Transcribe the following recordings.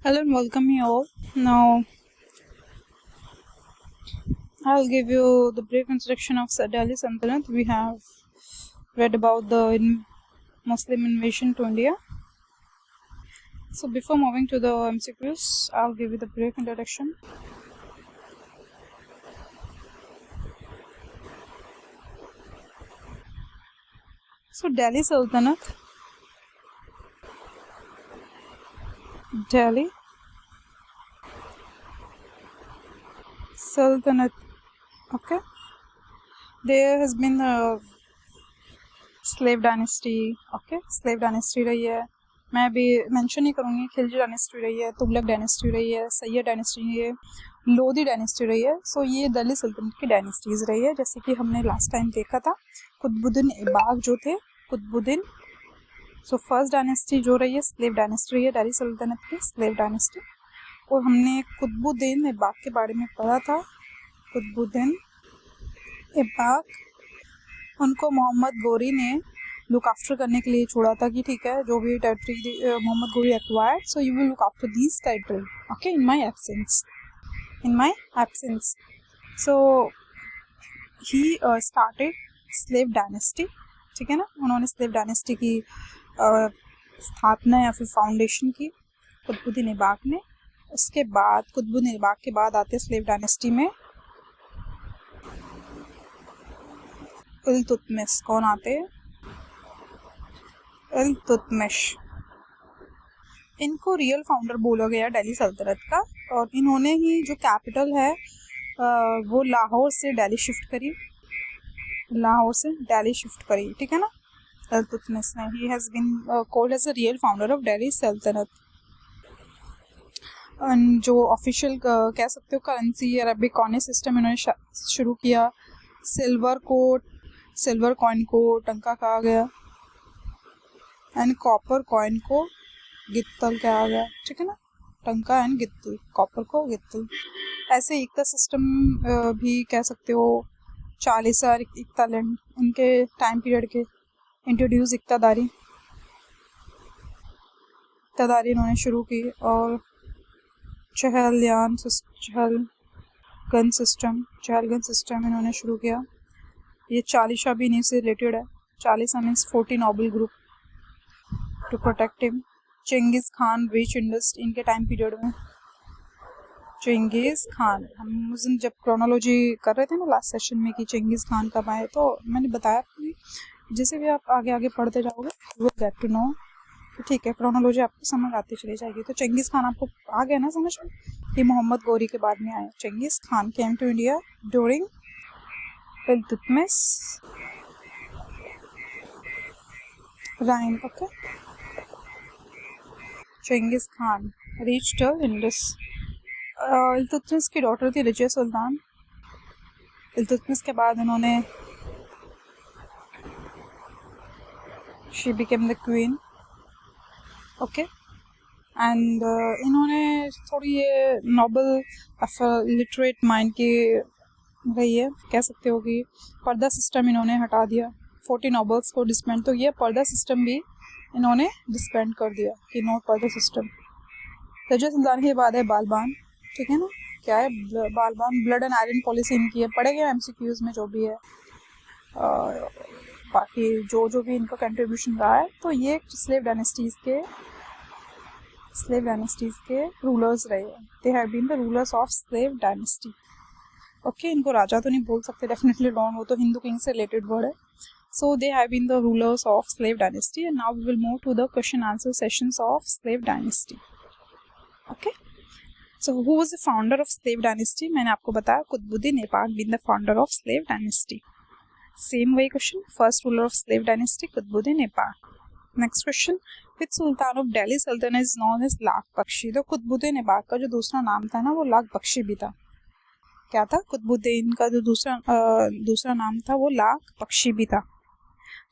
Hello and welcome you all. Now, I'll give you the brief introduction of Delhi Sultanate. We have read about the Muslim invasion to India. So, before moving to the MCQs, I'll give you the brief introduction. So, Delhi Sultanate. Delhi Sultanate. Okay. There has been a slave dynasty. Okay. Slave dynasty रही है. मैं अभी mention नहीं करूँगी. Khilji dynasty रही है, Tughlaq dynasty रही है, सैयद डायनेस्टी रही है, लोधी डायनेस्टी रही है. सो ये दिल्ली सल्तनत की डायनेस्टीज रही है. जैसे कि हमने लास्ट टाइम देखा था, कुतुबुद्दीन ऐबक जो थे, कुतुबुद्दीन. सो फर्स्ट डायनेस्टी जो रही है स्लेव डायनेस्टी रही है, दिल्ली सल्तनत की स्लेव डायनेस्टी. और हमने कुतुबुद्दीन ऐबक के बारे में पढ़ा था. कुतुबुद्दीन ऐबक, उनको मोहम्मद गोरी ने लुक आफ्टर करने के लिए छोड़ा था कि ठीक है, जो भी territory Mohammad Ghori acquired, so you will look after this territory, okay, in my absence. So he started slave dynasty. ठीक है ना, उन्होंने स्लेव डायनेस्टी की स्थापना या फिर फाउंडेशन की कुतुबुद्दीन ऐबक ने. उसके बाद कुतुबुद्दीन ऐबक के बाद आते स्लेव डायनेस्टी में इल्तुतमिश. कौन आते हैं? इल्तुतमिश. इनको रियल फाउंडर बोला गया दिल्ली सल्तनत का. और इन्होंने ही जो कैपिटल है वो लाहौर से दिल्ली शिफ्ट करी. ठीक है ना. इल्तुतमिश ने, he has been called as a real founder of Delhi Sultanat. जो ऑफिशियल कह सकते हो करेंसी अरबिक कॉइन सिस्टम इन्होंने शुरू किया. सिल्वर कॉइन को टंका कहा गया एंड कॉपर कॉइन को गित्तल कहा गया. ठीक है ना, टंका एंड गित्तल, कॉपर को गित्तल. ऐसे इक्ता सिस्टम भी कह सकते हो. 40,000 इक्तालैंड उनके टाइम पीरियड के इंट्रोड्यूस इक्तादारी इन्होंने शुरू की. और चहलगन सिस्टम इन्होंने शुरू किया. ये 40 भी इन्हीं से रिलेटेड है. 40 means 40 noble group to protect him. Genghis Khan reach Indus इनके टाइम पीरियड में. चेंगिस खान, हम उस दिन जब क्रोनोलॉजी कर रहे थे ना लास्ट सेशन में कि चेंगिस खान कब आए, तो मैंने बताया कि जैसे भी आप आगे पढ़ते जाओगे you will get to know. ठीक है, क्रोनोलॉजी आपको समझ आती चली जाएगी. तो चेंगिस खान आपको आ गया ना समझ में, कि मोहम्मद गोरी के बाद में आए. Genghis Khan came to India during Iltutmish reign. Okay, Genghis Khan reached Indus. Iltutmish की डॉटर थी रजिया सुल्तान. इल्तुतमिश के बाद उन्होंने she became the queen. Okay, and इन्होंने थोड़ी ये नोबल लिटरेट माइंड की रही है. कह सकते हो कि पर्दा सिस्टम इन्होंने हटा दिया. 40 नोबल्स को डिस्पेंड तो किया. पर्दा सिस्टम भी इन्होंने डिस्पेंड कर दिया कि नो पर्दा सिस्टम. रजिया सुल्तान के बाद है बालबान. ठीक है ना, क्या है बालबान? ब्लड एंड आयरन पॉलिसी इनकी है. पढ़े गए MCQs में जो भी है. बाकी जो भी इनका कंट्रीब्यूशन रहा है, तो ये स्लेव डायनेस्टीज के रूलर्स रहे हैं. They have been the rulers of slave dynasty. Okay, इनको राजा तो नहीं बोल सकते, डेफिनेटली डॉन, वो तो हिंदू किंग से रिलेटेड वर्ड है. So they have been the rulers of slave dynasty. And now we will move to the question answer sessions of slave dynasty. Okay, so who was the founder of slave dynasty? मैंने आपको बताया Qutubuddin Aibak been the founder of slave dynasty. Same वही question, first ruler of slave dynasty Qutubuddin Aibak. Next question, which sultan of Delhi सल्तनत is known as Lakh Bakhshi? तो कुतुबुद्दीन ऐबक का जो दूसरा नाम था ना, वो लाख बख्शी भी था. क्या था? कुतुबुद्दीन का जो दूसरा नाम था वो लाख बख्शी भी था.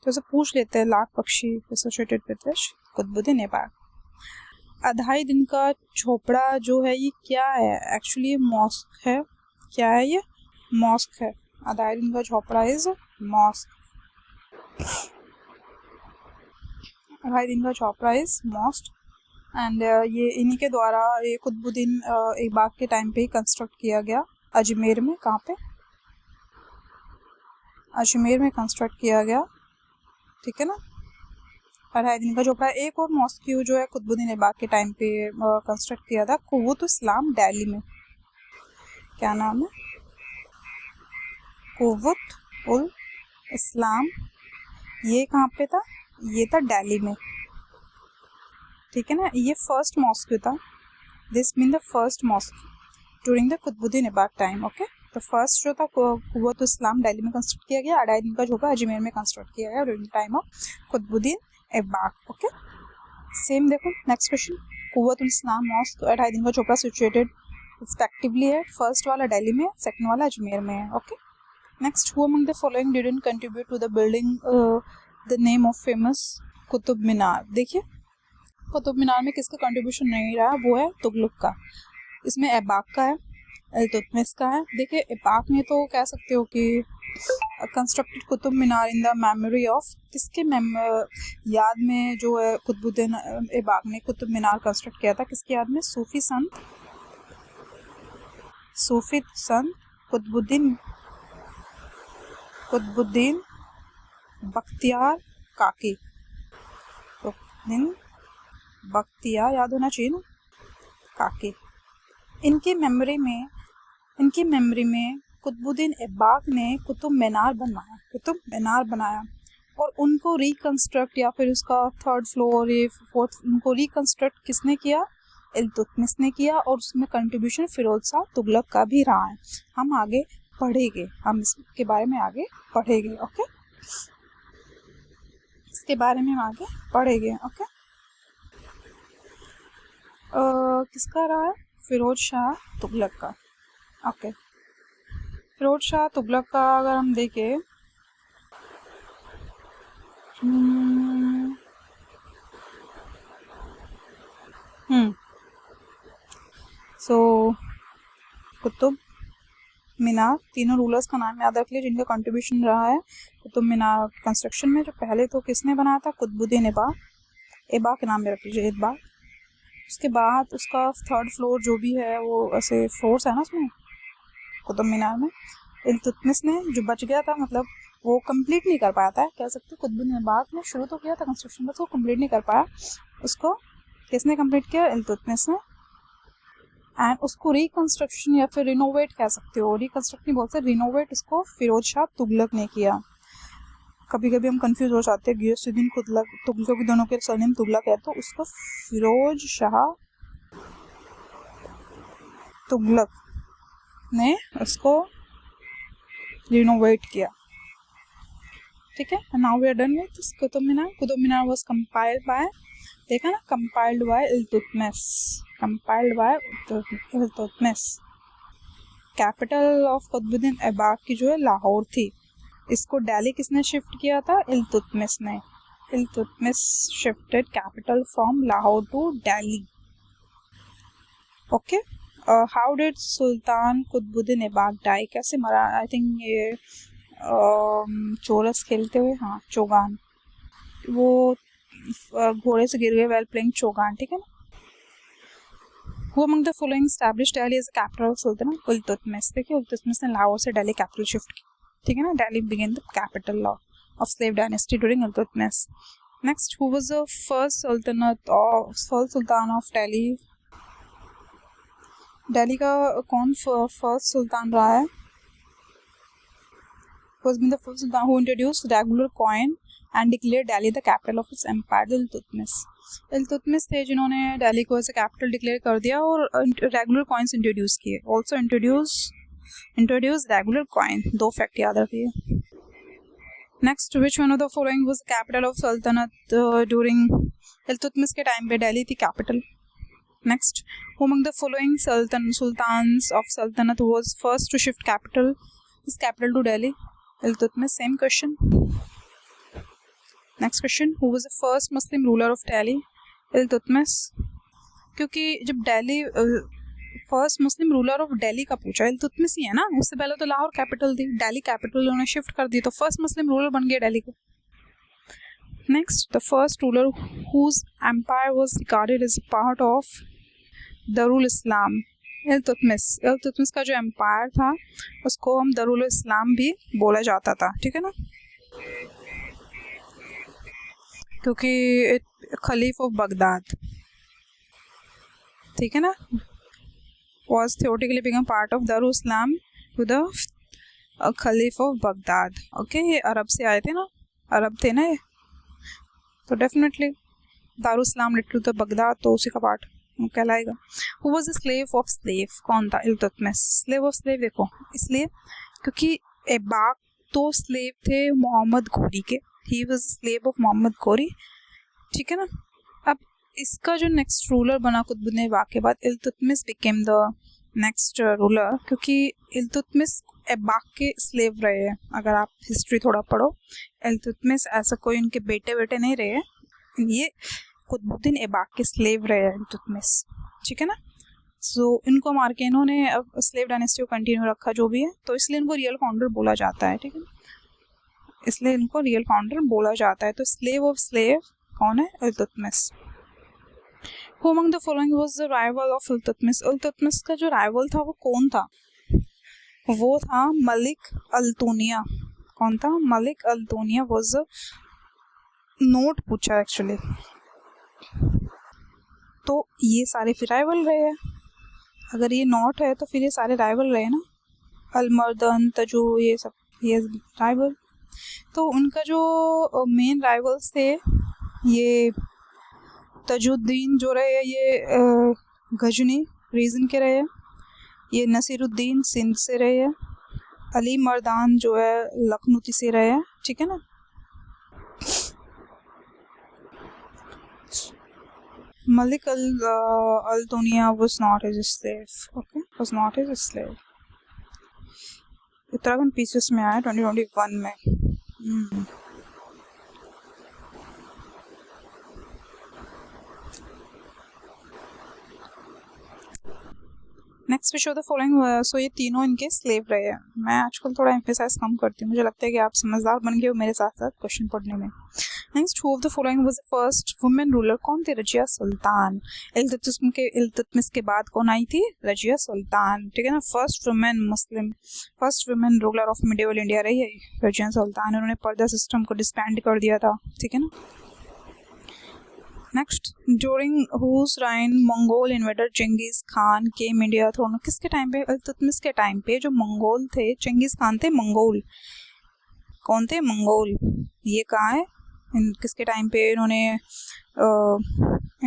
तो इसे पूछ लेते हैं, लाख बख्शी एसोसिएटेड विद कुतुबुद्दीन ऐबक. अढ़ाई दिन का झोपड़ा जो है ये क्या है? एक्चुअली ये मॉस्क है. क्या है ये? मॉस्क है. अढ़ाई दिन का झोपड़ा इज मॉस्क. अढ़ाई दिन का झोपड़ा इज मॉस्क. एंड ये इन्हीं के द्वारा ये कुतुबुद्दीन ऐबक के टाइम पे ही कंस्ट्रक्ट किया गया अजमेर में। कहाँ पे? अजमेर में कंस्ट्रक्ट किया गया, ठीक है ना। अलाउद्दीन का चोपड़ा। एक और मॉस्क्यू जो है कुतुबुद्दीन ऐबक के टाइम पे कंस्ट्रक्ट किया था, कुव्वत इस्लाम दिल्ली में। क्या नाम है? कुव्वत उल इस्लाम। ये कहाँ पे था? ये था दिल्ली में, ठीक है ना। ये फर्स्ट मॉस्क्यू था। This mean the first mosque during the Qutbuddin Aibak time. Okay, तो फर्स्ट जो था कुव्वत इस्लाम दिल्ली में कंस्ट्रक्ट किया गया, अलाउद्दीन का झोपड़ा अजमेर में कंस्ट्रक्ट किया गया during time of Qutubuddin Aibak. Okay, same देखो next question. Quwwat Islam mosque Alauddin का झोपड़ा सिचुएटेड रिस्पेक्टिवली है, फर्स्ट वाला दिल्ली में, सेकंड वाला अजमेर में है। Okay, next, who among the following didn't contribute to the building the name of famous Qutub Minar. देखिए, कुतुब मीनार में किसका कंट्रीब्यूशन नहीं रहा? वो है तुगलक का। इसमें ऐबक का है, इल्तुतमिश का है। देखिए, ऐबक ने तो कह सकते हो कि constructed Qutub Minar in the memory of, किसके याद में जो है कुतुबुद्दीन ऐबक ने कुतुब मीनार कंस्ट्रक्ट किया था? किसकी याद में? सूफी संत कुतुबुद्दीन बख्तियार काकी। बख्तियार याद होना चाहिए ना, काकी। इनकी मेमोरी में कुतुबुद्दीन ऐबक ने कुतुब मीनार बनाया और उनको रिकंस्ट्रक्ट या फिर उसका थर्ड फ्लोर या फोर्थ, उनको रिकंस्ट्रक्ट किसने किया? इल्तुतमिश ने किया। और उसमें कंट्रीब्यूशन फिरोज शाह तुगलक का भी रहा है। हम आगे पढ़ेंगे, हम इसके बारे में आगे पढ़ेंगे। ओके, इसके बारे में हम आगे पढ़ेंगे। ओके, किसका रहा है? फिरोज शाह तुगलक का। ओके, फिरोज शाह तुगलक का अगर हम देखें, सो कुतुब मीनार, तीनों रूलर्स का नाम याद रख लिया जिनका कंट्रीब्यूशन रहा है कुतुब मीनार कंस्ट्रक्शन में। जो पहले तो किसने बनाया था? कुतुबुद्दीन ऐबक के नाम में रख लीजिए, ऐबक। उसके बाद उसका थर्ड फ्लोर जो भी है, वो ऐसे फ्लोर्स है ना उसमें कुतुब मीनार में, इल्तुतमिश ने जो बच गया था, मतलब वो कंप्लीट नहीं कर पाया था, कह सकते। कुतुबुद्दीन ऐबक ने शुरू तो किया था कंस्ट्रक्शन, बस वो कंप्लीट नहीं कर पाया। उसको किसने कंप्लीट किया? इल्तुतमिश ने। एंड उसको रिकंस्ट्रक्शन या फिर रिनोवेट कह सकते हो, रिकंस्ट्रक्ट नहीं बोलते, रिनोवेट उसको फिरोज शाह तुगलक ने किया। कभी कभी हम कंफ्यूज हो जाते हैं, गियासुद्दीन तुगलक भी दोनों के सरनेम तुगलक है, तो उसको फिरोज शाह तुगलक ने उसको रिनोवेट किया, ठीक है। Now we are done with Qutub Minar. Qutub Minar was compiled by, देखा ना, compiled by Iltutmish. Capital of Qutubuddin Aibak की जो है लाहौर थी। इसको दिल्ली किसने शिफ्ट किया था? इल्तुतमिश ने। Iltutmish shifted capital from Lahore to Delhi. Okay, how did sultan Qutbuddin Aibak die? कैसे मरा? आई थिंक ये चोरस खेलते हुए, हाँ, चौगान, वो घोड़े से गिर गए वेल प्लेइंग चौगान, ठीक है ना। Who among the following established Delhi as a capital of Sultanate? Iltutmish. देखिए, इल्तुतमिश ने लाहौर से दिल्ली कैपिटल शिफ्ट की, ठीक है ना। Delhi became the capital of slave dynasty during Iltutmish. Next, who was the first sultan of Delhi? Delhi का कौन फर्स्ट सुल्तान रहा है? Was been the first sultan who introduced regular coin and declared Delhi the capital of its empire. Iltutmish थे जिन्होंने दिल्ली को ऐसे capital declare कर दिया और रेगुलर कॉइन्स इंट्रोड्यूस किए। Also introduce regular coin. 2 fact याद रखिए। Next, which one of the following was the capital of सल्तनत ड्यूरिंग इल्तुतमिश के टाइम पे दिल्ली थी capital. Next, who among the following sultans of सल्तनत was first to shift his capital to Delhi? Iltutmish. Same question. Next question, who was the first Muslim ruler of Delhi? Iltutmish. क्योंकि जब Delhi first Muslim ruler of Delhi का पूछा, इल्तुतमिश ही है ना। उससे पहले तो लाहौर कैपिटल थी, दिल्ली कैपिटल उन्होंने शिफ्ट कर दी, तो फर्स्ट मुस्लिम रूलर बन गया दिल्ली को। Next, the first ruler whose empire was regarded as a part of Darul Islam, Iltutmish. Iltutmish का जो एम्पायर था उसको हम दरुल इस्लाम भी बोला जाता था, ठीक है ना, क्योंकि खलीफ ऑफ बगदाद, ठीक है ना, was theoretically become part of Darul Islam to the खलीफ of Baghdad. Okay, ये अरब से आए थे ना, अरब थे ना ये, तो डेफिनेटली दारुल इस्लाम लिटल तो बगदाद, तो उसी का पार्ट कहलाएगा। Who was the slave of slave, कौन था? इल्तुतमिश। स्लेव ऑफ स्लेव देखो इसलिए क्योंकि ऐबाक तो स्लेव थे मोहम्मद घोरी के, he was slave of Mohammad Ghori, ठीक है ना। अब इसका जो नेक्स्ट रूलर बना कुतुबुद्दीन ऐबाक के बाद, Iltutmish became the next ruler, क्योंकि इल्तुतमिश ऐबाक के स्लेव रहे हैं। अगर आप हिस्ट्री थोड़ा पढ़ो, इल्तुतमिश ऐसा कोई उनके बेटे बेटे नहीं रहे, ये कुतुबुद्दीन ऐबाक के स्लेव रहे हैं इल्तुतमिश, ठीक है ना। सो इनको मार के इन्होंने अब स्लेव डायनेस्टी को कंटिन्यू रखा जो भी है, तो इसलिए इनको रियल फाउंडर बोला जाता है, ठीक है, इसलिए इनको रियल फाउंडर बोला जाता है। तो स्लेव ऑफ स्लेव कौन है? Iltutmish. Who among the following was the rival of Iltutmish? Iltutmish का जो राइवल था वो कौन था? वो था मलिक अल्तुनिया। कौन था? मलिक अल्तुनिया वाज नोट पूछा एक्चुअली, तो ये सारे फिर राइवल रहे हैं। अगर ये नोट है तो फिर ये सारे राइवल रहे ना, अलमर्दन, तजु, ये सब ये राइवल। तो उनका जो मेन राइवल्स थे, ये तजुद्दीन जो रहे, ये गजनी रीजन के रहे, ये नसीरुद्दीन सिंध से रहे हैं, अली मर्दान जो है लखनऊ से रहे हैं, ठीक है ना। Malik al-Dunya was not his slave, okay, was not his slave। Uttarakhand PCS में आया 2021 में। Next which of the following, so ये तीनों इनके स्लेव रहे हैं। मैं आजकल थोड़ा एम्फेसाइज कम करती हूँ, मुझे लगता है कि आप समझदार बन गए हो मेरे साथ साथ क्वेश्चन पढ़ने में। Next, who of the following was the first women ruler? कौन थी? रजिया सुल्तान। इल्तुतमिश के बाद कौन आई थी? रजिया सुल्तान, ठीक है ना। First women ruler of medieval India रही है रजिया सुल्तान। उन्होंने पर्दा सिस्टम को डिस्बैंड कर दिया था, ठीक है ना। नेक्स्ट, ड्यूरिंग हुज राइन मंगोल इन्वेडर चंगेज खान केम इंडिया थ्रोन? किसके टाइम पे? इल्तुतमिश के टाइम पे जो मंगोल थे, चंगेज खान थे मंगोल। कौन थे? मंगोल। ये कहाँ है? किसके टाइम पे इन्होंने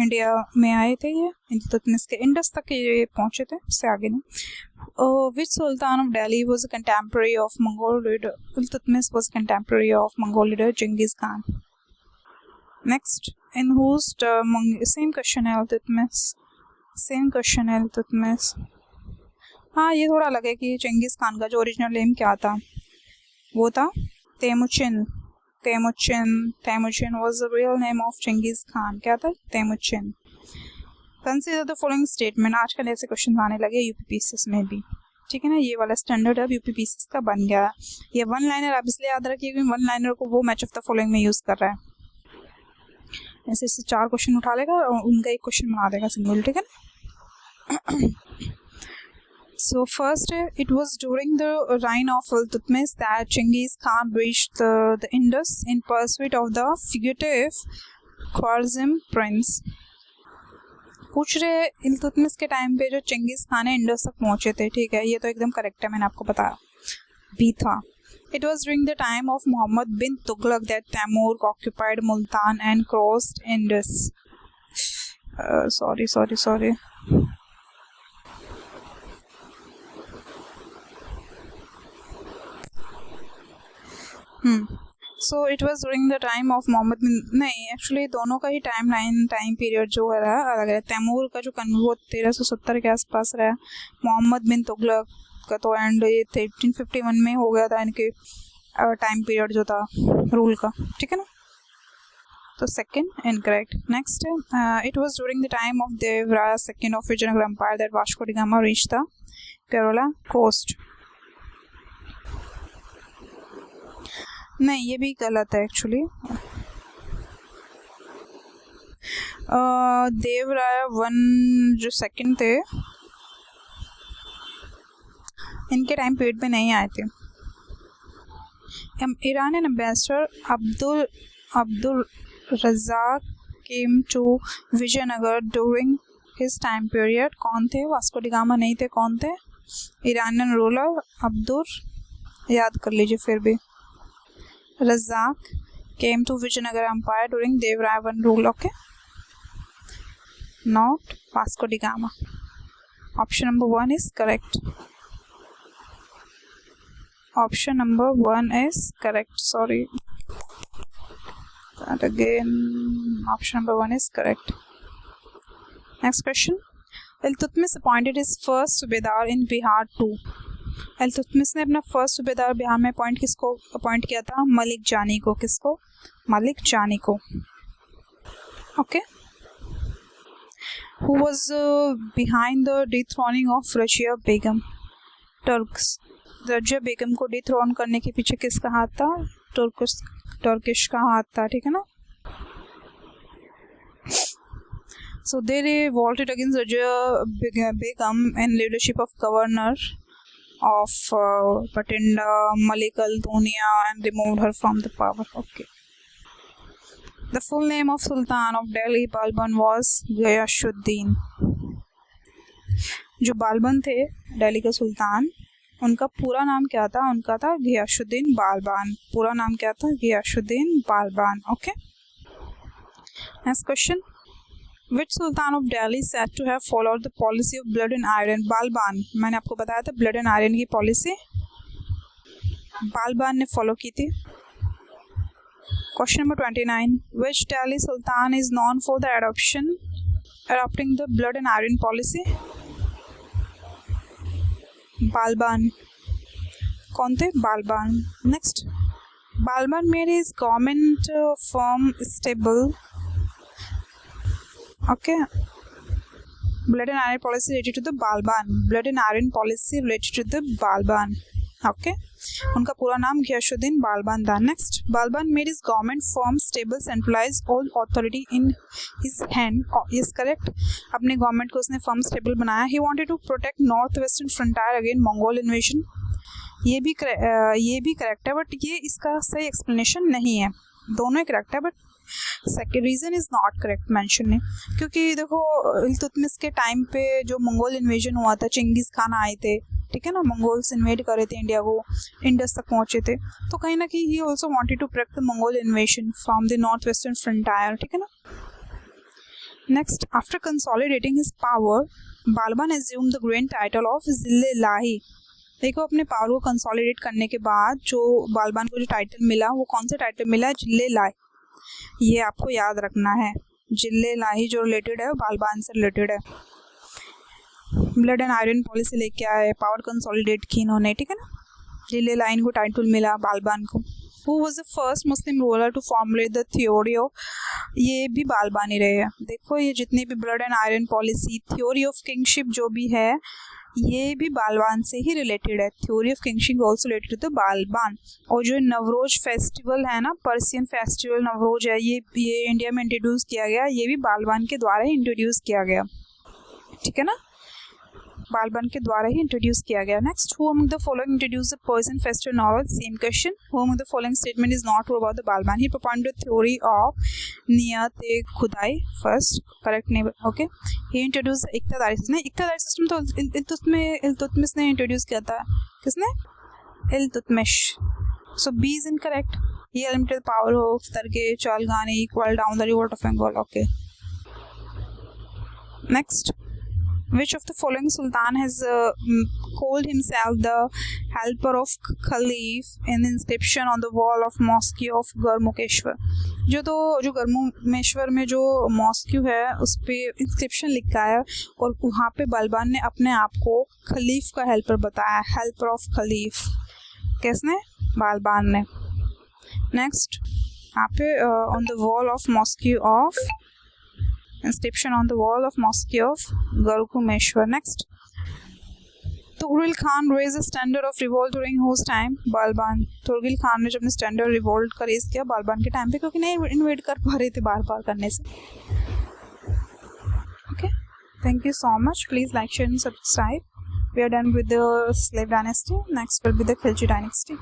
इंडिया में आए थे? ये इल्तुतमिश के इंडस तक ये पहुंचे थे, उससे आगे नहीं। Which sultan of Delhi was a contemporary of Mongol leader? Iltutmish was contemporary of Mongol leader Genghis Khan. Next, in whose same question है इल्तुतमिश, सेम क्वेश्चन है इल्तुतमिश। हाँ, ये थोड़ा अलग है कि चंगेज खान का जो ओरिजिनल नेम क्या था, वो था Temujin. Temujin was the real name of Genghis Khan। क्या था? Temujin। Consider the following statement। आजकल ऐसे क्वेश्चन आने लगे यूपीपीसीएस में भी, ठीक है ना। ये वाला स्टैंडर्ड अब यूपीपीसीएस का बन गया। ये वन लाइनर आप इसलिए याद रखिए क्योंकि वन लाइनर को वो मैच ऑफ द फॉलोइंग में यूज कर रहा है। ऐसे इससे 4 क्वेश्चन उठा लेगा और उनका एक क्वेश्चन बना देगा सिंगल, ठीक है ना। So first, it was during the reign of Iltutmish that Genghis Khan reached the Indus in pursuit of the fugitive Khwarizm prince। पूछ रहे इल्तुतमिश के टाइम पे जो चंगेज खान है इंडस तक पहुंचे थे, ठीक है, ये तो एकदम करेक्ट है, मैंने आपको बताया भी था। It was during the time of Muhammad bin Tughlaq that Tamur occupied Multan and crossed Indus। Sorry। So it was during the time of Mohammad bin, नहीं एक्चुअली दोनों का ही टाइम पीरियड जो है अलग है। तैमूर का जो वो 1370 के आसपास रहा, मोहम्मद बिन तुगलक का तो एंड ये 1351 में हो गया था इनके टाइम पीरियड जो था रूल का, ठीक है ना। तो second incorrect. Next, it was during the time of Devaraya second of Vijayanagar empire that Vasco da Gama reached the Kerala coast. नहीं, ये भी गलत है एक्चुअली। देवराय वन जो सेकंड थे, इनके टाइम पीरियड पे नहीं आए थे. Iranian ambassador Abdul Razzaq came to Vijayanagar during his time period. कौन थे? वास्को डी गामा नहीं थे. कौन थे? ईरानियन रूलर अब्दुल, याद कर लीजिए फिर भी. Razzaq came to Vijayanagar Empire during Devarayan rule. Okay, not Vasco da Gama. Option number 1 is correct. Option number 1 is correct. Sorry. That again. Option number 1 is correct. Next question. Iltutmish appointed his first Subedar in Bihar too. Iltutmish ने अपना first सूबेदार बिहार में appoint किसको appoint किया था? मलिक जानी को. किसको? मलिक जानी को. Okay. Who was behind the dethroning of Razia Begum? Turks. Razia Begum को डिथ्रोन करने के पीछे किसका हाथ था? टर्किश का हाथ था. ठीक है ना. So they revolted against Rajia Begum in leadership of governor of Patinda, Malik al-Dunia, and removed her from the power. Okay. The full name of Sultan of Delhi Balban was Ghiyasuddin. जो बालबन थे दिल्ली के सुल्तान, उनका पूरा नाम क्या था? उनका था घियासुद्दीन बालबान. पूरा नाम क्या था? Ghiyasuddin Balban. Okay. Next question. Which Sultan of Delhi said to have followed the policy of blood and iron? बालबान. मैंने आपको बताया था ब्लड एंड आयरन की पॉलिसी बालबान ने फॉलो की थी. Question number 29. Which Delhi Sultan is known for the adopting the blood and iron policy? बालबान. कौन थे? बालबान. Next. बालबान made his government firm stable. Okay. Blood and iron policy related to the Balban. Blood and iron policy related to the Balban. Okay. उनका पूरा नाम घियासुद्दीन बालबान था. Next. Balban made his government firm, stable, centralized all authority in his hand. Is correct. अपने government को उसने firm, stable बनाया. He wanted to protect northwestern frontier against Mongol invasion. ये भी करेक्ट है, बट ये इसका सही एक्सप्लेनेशन नहीं है. दोनों ही करेक्ट है, but second reason is not correct mention है. क्योंकि देखो इल्तुतमिश के टाइम पे जो मंगोल इन्वेजन हुआ था, चिंगिस खान आए थे. ठीक है ना. मंगोल्स इन्वेड कर रहे थे इंडिया को, इंडस तक पहुंचे थे. तो कहीं ना कहीं he also wanted to protect the Mongol invasion from the north western frontier. ठीक है ना. Next. After consolidating his power, Balban assumed the grand title of जिले-लाही. देखो अपने पावर को कंसोलिडेट करने के बाद जो बालबान को जो टाइटल मिला, वो कौन सा टाइटल मिला? जिले-लाही. ये आपको याद रखना है. जिले-लाही जो रिलेटेड है बालबान से रिलेटेड है. ब्लड एंड आयरन पॉलिसी लेके आए, पावर कंसोलिडेट की इन्होंने. ठीक है ना. जिले-लाही को टाइटल मिला बालबान को. Who was the first Muslim ruler to formulate the theory of? ये भी बालबान ही रहे हैं. देखो ये जितनी भी blood and iron policy, theory of kingship जो भी है, ये भी बालबान से ही रिलेटेड है. Theory of kingship also related to the Balban. और जो नवरोज फेस्टिवल है ना, पर्सियन फेस्टिवल नवरोज है, ये इंडिया में इंट्रोड्यूस किया गया. ये भी बालबान के द्वारा ही इंट्रोड्यूस किया गया. ठीक है ना. बालबान के द्वारा ही इंट्रोड्यूस किया गया. Next. Who among the following introduce the Persian festival knowledge? Same question. Who among the following statement is not true about the Balban? He proposed the theory of नियत-ए-खुदाई. फर्स्ट करेक्ट नहीं. Okay. He introduce Iqtadari system. Iqtadari system तो इल्तुतमिश ने introduce किया था. किसने? Iltutmish. So B is incorrect. He limited power of Turkan Chahalgani quell down the revolt of Bengal. Okay. Next. Which of the following sultan has called himself the helper of Khalif in inscription on the wall of mosque of Garmukeshwar? जो गर्मुकेश्वर में जो mask है उस पे inscription लिखा है और वहाँ पे बालबान ने अपने आप को खलीफ का हेल्पर बताया. हेल्पर ऑफ खलीफ. किसने? बालबान ने. नेक्स्ट. यहाँ पे on the wall of mosque of inscription on the wall of mosque of Garkumeshwar. Next. Tughril Khan raised a standard of revolt during whose time? बालबान. Tughril Khan ने जब अपने स्टैंडर्ड रिवोल्ट का रेज किया बालबान के टाइम पे, क्योंकि नहीं इन्वेड कर पा रहे थे बार बार करने से. Okay, thank you so much. Please like, share and subscribe. We are done with the slave dynasty. Next will be the Khilji dynasty.